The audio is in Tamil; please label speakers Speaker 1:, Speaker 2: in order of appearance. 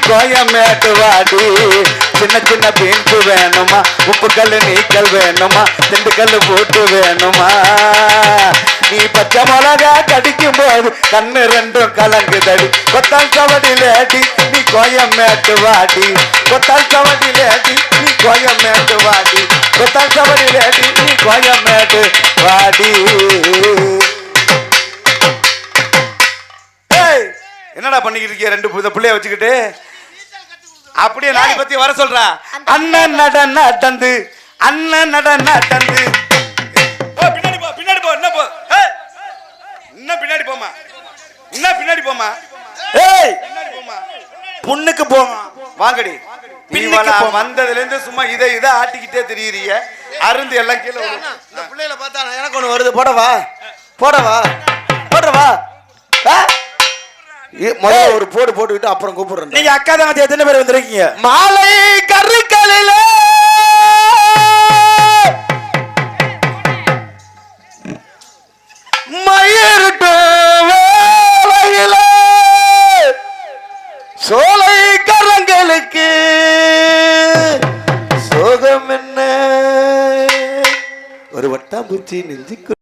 Speaker 1: கோயமேட்டு வாடி. சின்ன சின்ன பீன்ஸ் வேணுமா, உப்பு கல் நீக்கல் வேணுமா, திண்டுக்கல் போட்டு வேணுமா. நீ பச்சை மிளகா கடிக்கும் போது கண்ணு ரெண்டும் கலங்குதடி. கொத்தால் கவடி லேடி நீ கோயமேட்டு வாடி. கொத்தால் கவடி லேடி நீ கோயமேட்டு வாடி. கொத்தால் கவடி லேடி நீ கோயமேட்டு வாடி. என்னடா பண்ணிக்கிட்டு இருக்கிய ரெண்டு பிள்ளைய வச்சுக்கிட்டு? அப்படியே நாளை பத்தி வர சொல்றா. அண்ணன் நட நடந்து அண்ணன் நட நடந்து. பின்னாடி போ பின்னாடி போ. என்ன போ இன்னும் பின்னாடி போமா. இன்னும் பின்னாடி போமா. ஏய் பின்னாடி போமா. புண்ணுக்கு போமா. வாங்கடி. வந்ததுல இருந்து சும்மா இதை ஆட்டிக்கிட்டே தெரியுறீங்க. அருந்து எல்லாம் கீழே. இந்த பிள்ளைகளை பார்த்தா எனக்கு ஒண்ணு வருது. போடவா போடவா போடவா. முதல்ல ஒரு போடு போட்டுக்கிட்டு அப்புறம் கூப்பிடுறேன். நீங்க அக்கா தங்கச்சி எத்தனை பேர் வந்திருக்கீங்க? மாலை கருக்கலில மயிருட்டு வேலையில சோலை கரங்களுக்கு சோகம் என்ன? ஒரு வட்டாம்பூச்சி நெஞ்சுக்கு